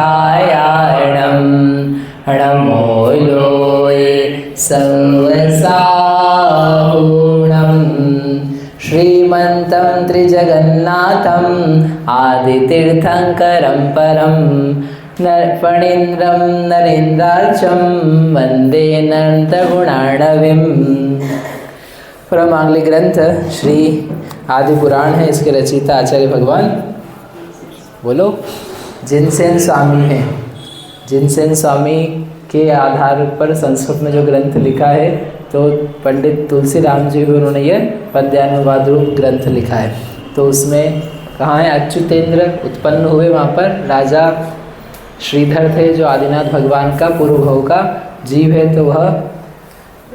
नारायणं नमोलोय सर्वसाहुणं श्रीमन्तं त्रिजगन्नाथम् आदितीर्थंकरं परं फणीन्द्रं नरेन्द्रार्चं वन्दे नंदगुणार्णवीम्। परमांगली ग्रंथ श्री आदि पुराण है। इसके रचयिता आचार्य भगवान बोलो जिनसेन स्वामी हैं। जिनसेन स्वामी के आधार पर संस्कृत में जो ग्रंथ लिखा है तो पंडित तुलसीराम जी भी उन्होंने ये पद्यानुवाद रूप ग्रंथ लिखा है। तो उसमें कहाँ है, अच्युतेंद्र उत्पन्न हुए वहाँ पर। राजा श्रीधर थे जो आदिनाथ भगवान का पूर्वभव का जीव है, तो वह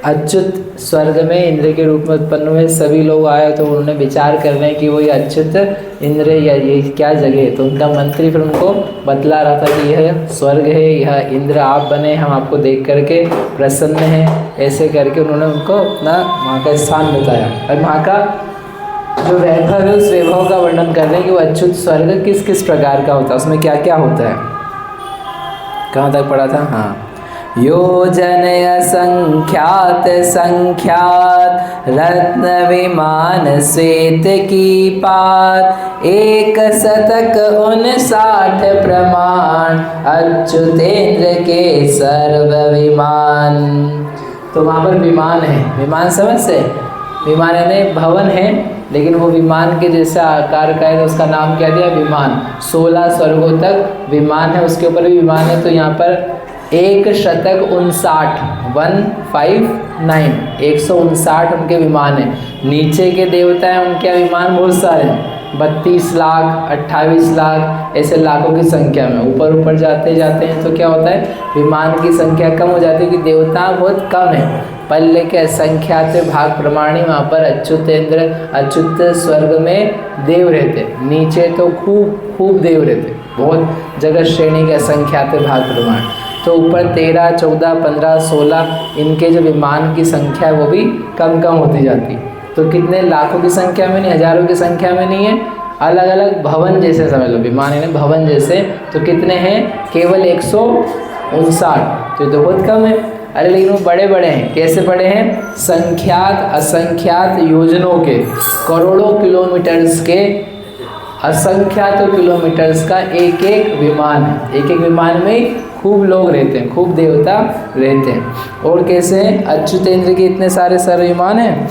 अच्युत स्वर्ग में इंद्र के रूप में उत्पन्न हुए। सभी लोग आए तो उन्होंने विचार कर रहे हैं कि वो ये अच्युत इंद्र या ये क्या जगह है। तो उनका मंत्री फिर उनको बतला रहा था कि यह स्वर्ग है, यह इंद्र आप बने, हम आपको देख करके प्रसन्न हैं। ऐसे करके उन्होंने उनको अपना वहाँ का स्थान बताया और वहाँ का जो वैभव है उस वैभव का वर्णन कर रहे हैं कि वो अच्युत स्वर्ग किस किस प्रकार का होता है, उसमें क्या क्या होता है। कहाँ तक पढ़ा था? हाँ, योजन असंख्यात संख्यात रत्न विमान श्वेत की पात 159 प्रमाण अच्युतेंद्र के सर्व विमान। तो वहाँ पर विमान है, विमान समझ से, विमान यानी भवन है लेकिन वो विमान के जैसा आकार का है तो उसका नाम क्या दिया, विमान। 16 स्वर्गों तक विमान है, उसके ऊपर भी विमान है। तो यहाँ पर 159 उनके विमान हैं। नीचे के देवता हैं उनके विमान बहुत सारे हैं, 32 लाख 28 लाख ऐसे लाखों की संख्या में। ऊपर ऊपर जाते जाते हैं तो क्या होता है, विमान की संख्या कम हो जाती है कि देवता बहुत कम है। पल्ले के असंख्यात भाग प्रमाणी वहाँ पर अच्युतेंद्र अच्युत स्वर्ग में देव रहते, नीचे तो खूब देव रहते, बहुत जगत श्रेणी के असंख्यात भाग प्रमाण। तो ऊपर 13, 14, 15, 16 इनके जो विमान की संख्या है वो भी कम कम होती जाती। तो कितने लाखों की संख्या में नहीं, हजारों की संख्या में नहीं है, अलग अलग भवन जैसे समझ लो, विमान यानी भवन जैसे। तो कितने हैं, केवल 159। तो ये तो बहुत कम है। अरे लेकिन वो बड़े बड़े हैं। कैसे बड़े हैं, संख्यात असंख्यात योजनों के, करोड़ों किलोमीटर्स के, असंख्यात किलोमीटर्स का एक एक विमान है। एक एक विमान में खूब लोग रहते हैं, खूब देवता रहते हैं। और कैसे अच्युतेंद्र के इतने सारे सर्वविमान हैं,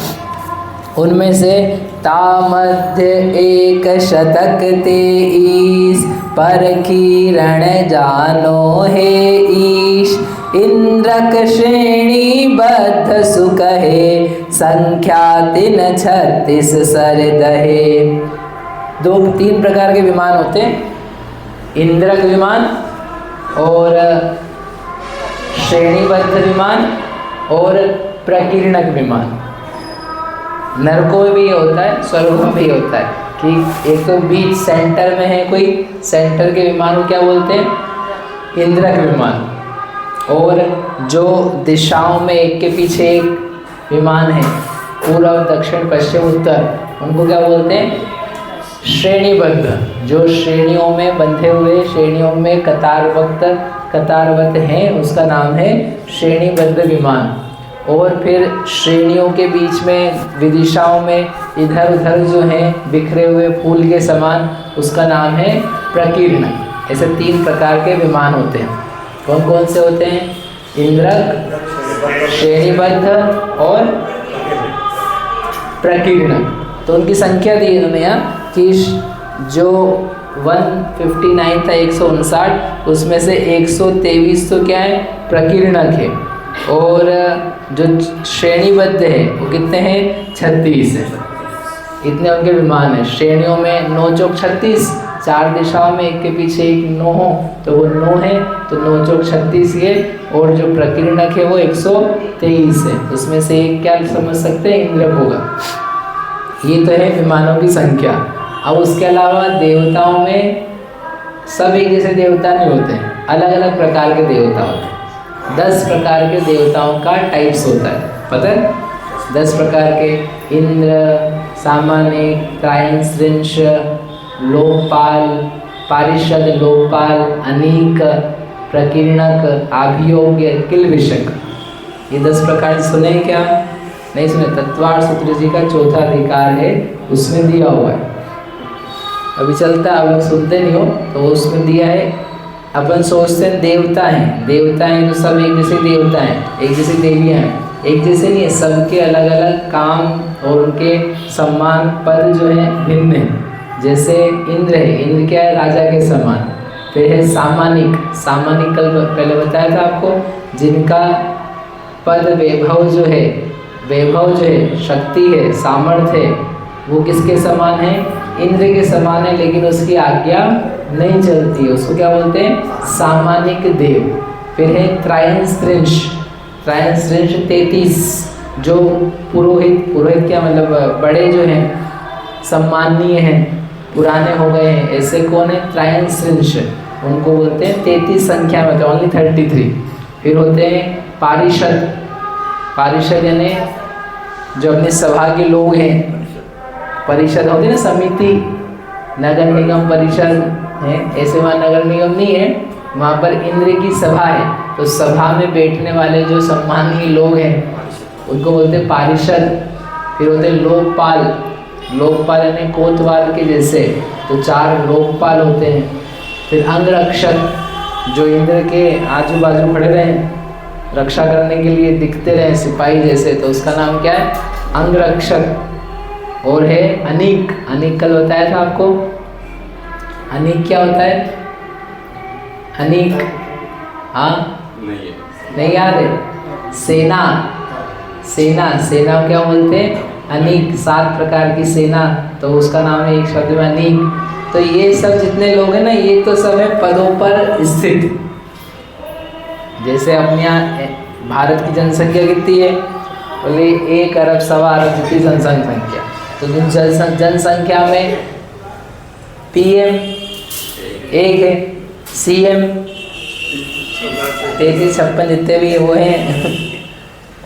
उनमें से तामध्य 123 पर किरण जानो हे ईश इंद्रक श्रेणी बद्ध सुख है संख्या 36 सरदहे। 2-3 प्रकार के विमान होते हैं, इंद्रक विमान और श्रेणीबद्ध विमान और प्रकीर्णक विमान। नरकों में भी होता है, स्वर्गों में भी होता है कि एक तो बीच सेंटर में है कोई, सेंटर के विमान को क्या बोलते हैं, इंद्रक विमान। और जो दिशाओं में एक के पीछे एक विमान है, पूर्व दक्षिण पश्चिम उत्तर, उनको क्या बोलते हैं, श्रेणीबद्ध। जो श्रेणियों में बंधे हुए, श्रेणियों में कतारबद्ध हैं, उसका नाम है श्रेणीबद्ध विमान। और फिर श्रेणियों के बीच में विदिशाओं में इधर उधर जो हैं बिखरे हुए फूल के समान, उसका नाम है प्रकीर्ण। ऐसे 3 प्रकार के विमान होते हैं। कौन कौन से होते हैं, इंद्रक, श्रेणीबद्ध और प्रकीर्ण। तो उनकी संख्या दी इन्होंने यहाँ कि जो 159 था 159, उसमें से 123 तो क्या है, प्रकीर्णक है। और जो श्रेणीबद्ध है वो कितने हैं, 36 है। इतने उनके विमान हैं। श्रेणियों में 9 चौक 36, 4 दिशाओं में एक के पीछे एक 9 हो तो वो 9 है, तो 9 चौक 36 ये। और जो प्रकीर्णक है वो 123 है, उसमें से एक क्या समझ सकते हैं, इंद्रक होगा। ये तो है विमानों की संख्या। अब उसके अलावा देवताओं में सब एक जैसे देवता नहीं होते हैं, अलग अलग प्रकार के देवता होते हैं। 10 प्रकार के देवताओं का टाइप्स होता है, पता है? 10 प्रकार के, इंद्र, सामान्य, त्रायंश, लोकपाल, पारिषद, लोकपाल, अनीक, प्रकीर्णक, आभियोग्य, किल्बिषक। ये 10 प्रकार सुने क्या? नहीं सुने? तत्वार्थ सूत्र जी का चौथा अधिकार है, उसमें दिया हुआ है। अभी चलता है, आप लोग सुनते नहीं हो तो उसमें दिया है। अपन सोचते हैं देवता हैं, देवता हैं तो सब एक जैसे देवता हैं, एक जैसी देवियाँ हैं। एक जैसे नहीं है, सबके अलग अलग काम और उनके सम्मान पद जो है भिन्न है। जैसे इंद्र है, इंद्र क्या है? राजा के समान। फिर है सामानिक, सामानिक कल पहले बताया था आपको, जिनका पद वैभव जो है, वैभव जो है, शक्ति है, सामर्थ्य है, वो किसके समान है? इंद्र के समान है, लेकिन उसकी आज्ञा नहीं चलती है, उसको क्या बोलते हैं? सामानिक देव। फिर है त्रयंस्त्रिंश, त्रयंस्त्रिंश 33, जो पुरोहित, पुरोहित क्या मतलब बड़े जो हैं, सम्माननीय हैं, पुराने हो गए हैं, ऐसे कौन है? त्रयंस्त्रिंश, उनको बोलते हैं 33 संख्या में, तो ओनली 33। फिर होते हैं पारिषद, पारिषद यानी जो अपनी सभा के लोग हैं, परिषद होती है ना, समिति, नगर निगम परिषद है, ऐसे वहाँ नगर निगम नहीं है, वहाँ पर इंद्र की सभा है, तो सभा में बैठने वाले जो सम्मानीय लोग हैं उनको बोलते हैं पारिषद। फिर होते हैं लोकपाल, लोकपाल यानी कोतवाल के जैसे, तो 4 लोकपाल होते हैं। फिर अंगरक्षक, जो इंद्र के आजू बाजू खड़े रहें, रक्षा करने के लिए दिखते रहे सिपाही जैसे, तो उसका नाम क्या है? अंगरक्षक। और है अनीक, अनीक कल बताया था आपको। अनीक क्या होता है? अनीक, हाँ नहीं याद है? सेना, सेना, सेना क्या बोलते हैं? अनीक, 7 प्रकार की सेना, तो उसका नाम है एक शब्द में अनीक। तो ये सब जितने लोग हैं ना, ये तो सब है पदों पर स्थित। जैसे अपने यहाँ भारत की जनसंख्या कितनी है? बोले 1 अरब सवा अरब जितनी जनसंख्या, तो जनसंख्या में PM 1 है, CM 33-56 जितने भी वो हैं,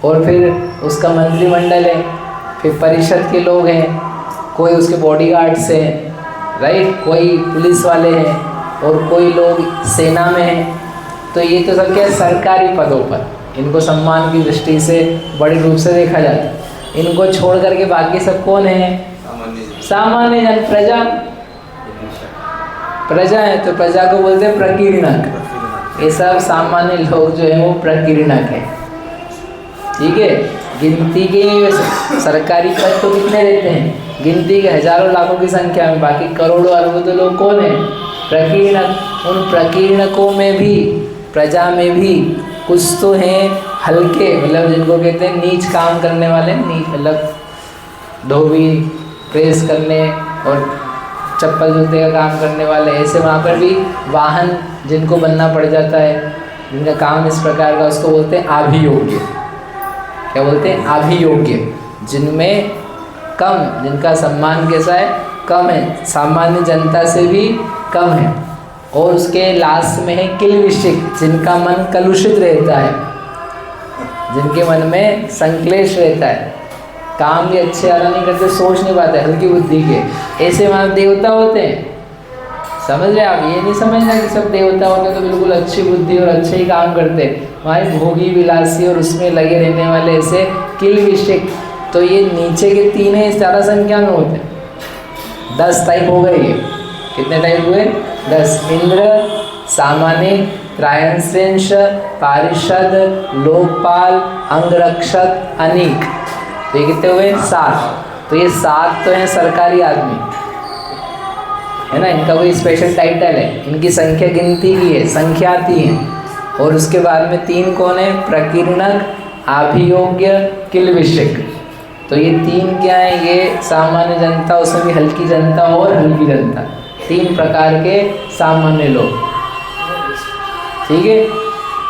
और फिर उसका मंत्रिमंडल है, फिर परिषद के लोग हैं, कोई उसके बॉडीगार्ड्स हैं, राइट, कोई पुलिस वाले हैं, और कोई लोग सेना में हैं। तो ये तो सब क्या है? सरकारी पदों पर, इनको सम्मान की दृष्टि से बड़े रूप से देखा जाता है। इनको छोड़ करके बाकी सब कौन है? सामान्य जन, प्रजा, प्रजा है, तो प्रजा को बोलते हैं प्रकीर्णक। ये सब सामान्य लोग जो है वो प्रकीर्णक है, ठीक है। गिनती के सरकारी पद तो कितने रहते हैं? गिनती के हजारों लाखों की संख्या में, बाकी करोड़ों अरबों तो लोग कौन है? प्रकीर्णक। उन प्रकीर्णकों में भी, प्रजा में भी कुछ तो हैं हल्के, मतलब जिनको कहते हैं नीच काम करने वाले, नीच मतलब धोबी, प्रेस करने और चप्पल जूते का काम करने वाले, ऐसे वहाँ पर भी वाहन जिनको बनना पड़ जाता है, जिनका काम इस प्रकार का, उसको बोलते हैं आभियोग्य। क्या बोलते हैं? आभियोग्य, जिनमें कम, जिनका सम्मान कैसा है? कम है, सामान्य जनता से भी कम है। और उसके लास्ट में है किल्बिषक, जिनका मन कलुषित रहता है, जिनके मन में संक्लेश रहता है, काम भी अच्छे वाला नहीं करते, सोच नहीं पाते, हल्की बुद्धि के, ऐसे वहाँ देवता होते हैं। समझ रहे आप? ये नहीं समझना कि सब देवता होते तो बिल्कुल अच्छी बुद्धि और अच्छे ही काम करते, वहाँ भोगी विलासी और उसमें लगे रहने वाले ऐसे किल्बिषक। तो ये नीचे के 3 है, ज़्यादा संख्या में होते हैं। 10 टाइप हो गए ये। कितने टाइप हुए? 10। इंद्र, सामान्य, त्रयंस्त्रिंश, पारिषद, लोकपाल, अंगरक्षक, अनीक। तो ये कितने हुए? 7। तो ये 7 तो हैं सरकारी आदमी, है ना, इनका कोई स्पेशल टाइटल है, इनकी संख्या गिनती की है, संख्याती है। और उसके बाद में 3 कौन है? प्रकीर्णक, आभियोग्य, किल्बिषक। तो ये 3 क्या है? ये सामान्य जनता, उसमें भी हल्की जनता और हल्की जनता, 3 प्रकार के सामान्य लोग, ठीक है।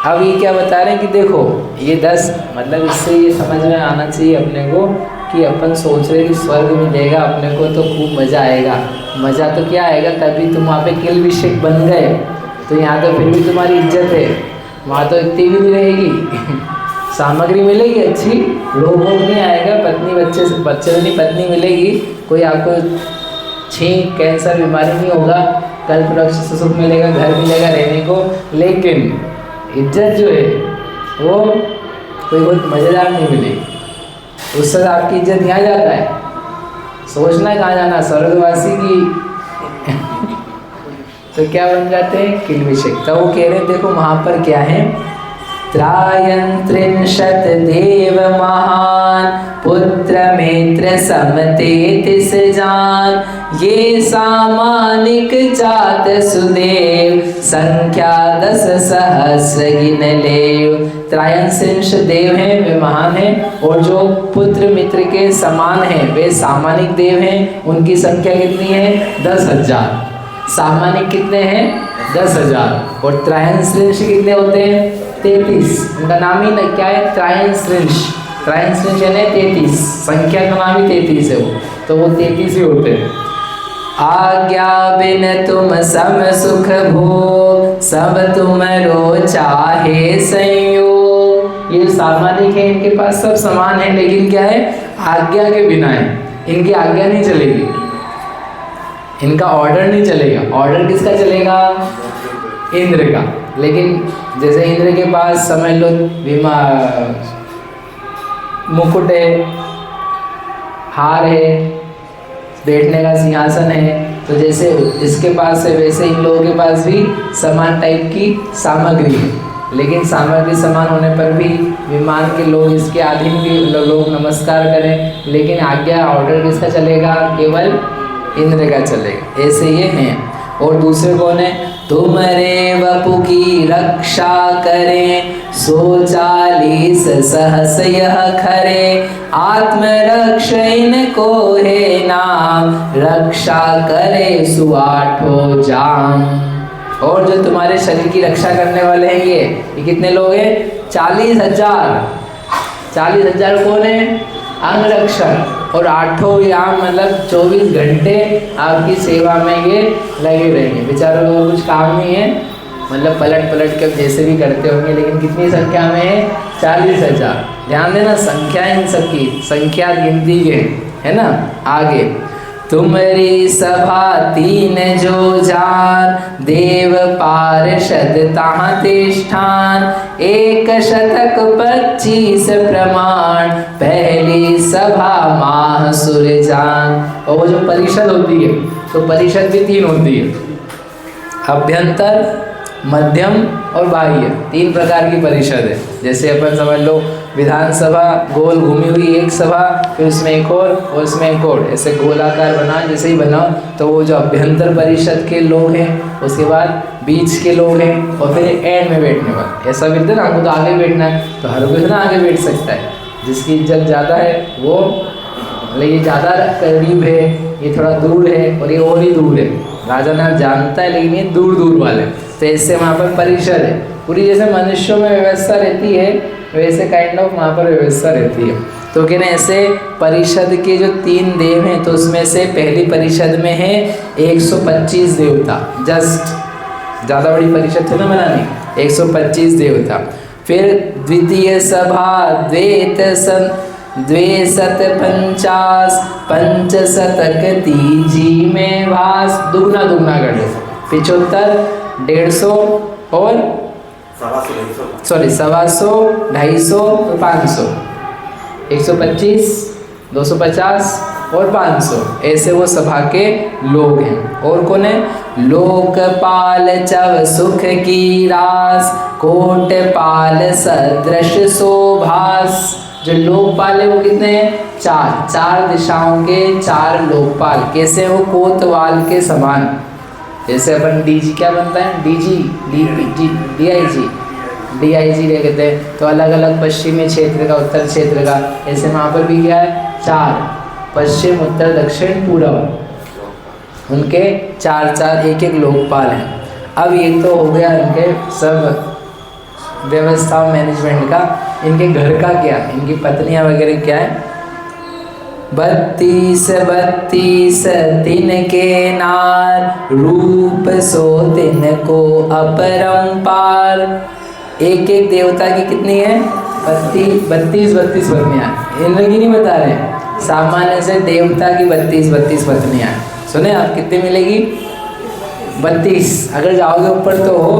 अब ये क्या बता रहे हैं कि देखो ये 10, मतलब इससे ये समझ में आना चाहिए अपने को कि अपन सोच रहे कि स्वर्ग मिलेगा अपने को तो खूब मज़ा आएगा। मज़ा तो क्या आएगा? तभी तुम वहाँ पे किल्बिषक बन गए, तो यहाँ तो फिर भी तुम्हारी इज्जत है, वहाँ तो इतनी भी नहीं रहेगी सामग्री मिलेगी अच्छी, रोग नहीं आएगा, पत्नी बच्चे नहीं, पत्नी मिलेगी, कोई आपको छींक कैंसर बीमारी नहीं होगा, कल्प वृक्ष से सुख मिलेगा, घर मिलेगा रहने को, लेकिन इज्जत जो है वो कोई बहुत मज़ेदार नहीं मिलेगी। उससे आपकी इज्जत यहाँ जाता है, सोचना कहाँ जाना, स्वर्गवासी की तो क्या बन जाते हैं, किल्बिषक। तो वो कह रहे हैं देखो वहाँ पर क्या है, त्रायंत्रिंशत देव महान पुत्र मित्र समतेतिस जान, ये सामानिक जात सुदेव संख्या 10 सहस्र गिन लेव। त्रायंत्रिंश देव हैं वे महान हैं, और जो पुत्र मित्र के समान हैं वे सामानिक देव हैं, उनकी संख्या कितनी है, 10,000। सामानिक कितने हैं, 10,000, और त्रायंत्रिंश कितने होते हैं, 33। उनका नाम ही क्या है, त्रायंत्रिंश। त्रायंत्रिंश यानी 33, संख्या का नाम ही 33 है वो, तो वो 33 ही होते हैं। आज्ञा बिन तुम सम सुख भोग, सब तुम रो चाहे संयोग। ये सामानिक है, इनके पास सब समान है, लेकिन क्या है, आज्ञा के बिना है, इनकी आज्ञा नहीं चलेगी, इनका ऑर्डर नहीं चलेगा। ऑर्डर किसका चलेगा, इंद्र का। लेकिन जैसे इंद्र के पास समझ लो मुकुट है, हार है, बैठने का सिंहासन है, तो जैसे इसके पास है वैसे इन लोगों के पास भी समान टाइप की सामग्री है, लेकिन सामग्री समान होने पर भी विमान के लोग इसके अधीन भी लोग नमस्कार करें, लेकिन आज्ञा ऑर्डर किसका चलेगा, केवल इंद्र का चलेगा। ऐसे ये हैं। और दूसरे कौन है, तुमरे वपु की रक्षा करें, सो 40 सहस यह खरे, आत्मरक्षा इनको है नाम, रक्षा करे सुआठो जाम। और जो तुम्हारे शरीर की रक्षा करने वाले हैं ये कितने लोग हैं, 40,000। 40,000 कौन है, अंगरक्षक, और 8 याम मतलब 24 घंटे आपकी सेवा में ये लगे रहेंगे। बेचारों को कुछ काम नहीं है, मतलब पलट पलट के जैसे भी करते होंगे, लेकिन कितनी संख्या में है, 40,000। ध्यान देना, संख्या इन सबकी संख्या गिनती के है ना। आगे, तुम्हारी सभा 3 जो जान, देव पार्षद ताहाँ तिष्ठान, 1 शतक 25 प्रमाण, पहली सभा माह सुरजान। और वो जो परिषद होती है, तो परिषद भी 3 होती है, अभ्यंतर, मध्यम और बाह्य, 3 प्रकार की परिषद है। जैसे अपन समझ लो विधानसभा गोल घूमी हुई एक सभा, फिर उसमें एक और उसमें एक और, ऐसे गोलाकार बना, जैसे ही बनाओ तो वो जो अभ्यंतर परिषद के लोग हैं, उसके बाद बीच के लोग हैं, और फिर एंड में बैठने वाले। ऐसा भी ना, हमको तो आगे बैठना है, तो हर कोई ना आगे बैठ सकता है, जिसकी इज्जत ज़्यादा है वो, मतलब ये ज़्यादा करीब है, ये थोड़ा दूर है, और ये और ही दूर है। राजा ने जानता है, लेकिन ये दूर दूर वाले, तो ऐसे वहाँ पर परिषद है पूरी। जैसे मनुष्यों में व्यवस्था रहती है, वैसे काइंड ऑफ वहाँ पर व्यवस्था रहती है। तो कहना ऐसे परिषद के जो 3 देव हैं, तो उसमें से पहली परिषद में है 125 देवता, जस्ट ज़्यादा बड़ी परिषद है ना बनानी, 125 देवता। फिर द्वितीय सभा द्वैत 250, 5 शतक तीजी में वास, दुगना दुगना कर दो, 75, 150 और 125, 250, 500, 125, 250 और 500, ऐसे वो सभा के लोग हैं। और कौन है, लोकपाल चव सुख की रास, कोटपाल सदृश शोभास। जो लोकपाल है वो कितने हैं, 4 दिशाओं के 4 लोकपाल। कैसे, वो कोतवाल के समान। जैसे अपन डीजी क्या बनता है, डीआईजी कहते हैं, तो अलग अलग पश्चिमी क्षेत्र का, उत्तर क्षेत्र का, ऐसे वहाँ पर भी क्या है, 4, पश्चिम उत्तर दक्षिण पूर्व, उनके 4 एक लोकपाल हैं। अब ये तो हो गया इनके सब व्यवस्था मैनेजमेंट का। इनके घर का क्या, इनकी पत्नियां वगैरह क्या है, 32 तिन के नार, रूप सो तिन को अपरंपार। एक देवता की कितनी है, 32 पत्नियां। इंद्र की नहीं बता रहे, सामान्य से देवता की 32 पत्नियां। सुने आप, कितनी मिलेगी, 32, अगर जाओगे ऊपर तो हो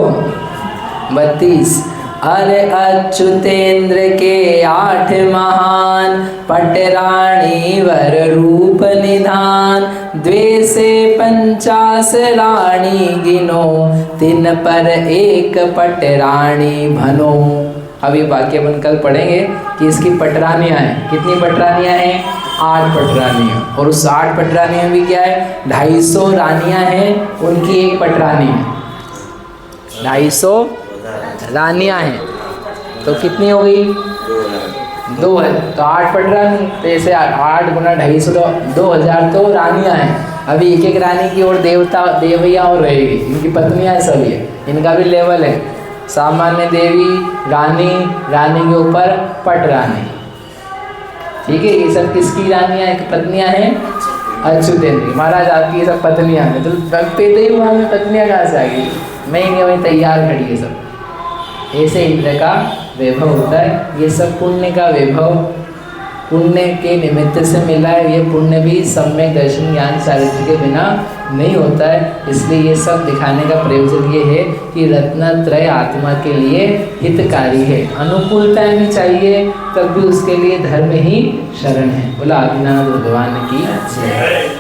32। अरे अच्युतेंद्र के 8 महान, पटराणी वर रूप निधान, द्वे से 50 रानी गिनो, तिन पर एक पटरानी भनो। अब ये वाक्य अपन कल पढ़ेंगे कि इसकी पटरानियाँ हैं। कितनी पटरानियाँ हैं? 8 पटरानियाँ। और उस 8 पटरानियाँ में भी क्या है? 250 रानियाँ हैं, उनकी एक पटरानी है। 250 रानियाँ हैं तो कितनी हो गई? 2 है तो 8 पटरानी, तो ऐसे 8 गुना 250 तो 2000 तो रानियाँ हैं। अभी एक एक रानी की और देवता देवियाँ और रहेगी, इनकी पत्नियाँ सभी है, इनका भी लेवल है। सामान्य देवी, रानी, रानी के ऊपर पटरानी। ठीक है, ये सब किसकी रानियाँ पत्नियाँ हैं? अच्युतेंद्र महाराज आपकी ये सब पत्नियाँ हैं। तो पैदा ही हुआ में पत्नियाँ कहाँ से आ गई? मैं ही वहीं तैयार खड़ी है सब। ऐसे इंद्र का वैभव होता है। ये सब पुण्य का वैभव, पुण्य के निमित्त से मिला है। ये पुण्य भी सम्यक दर्शन ज्ञान चारित्र के बिना नहीं होता है। इसलिए ये सब दिखाने का प्रयोजन ये है कि रत्नत्रय आत्मा के लिए हितकारी है। अनुकूलताएं भी चाहिए, तब भी उसके लिए धर्म ही शरण है। बोला आदिनाथ भगवान की जय।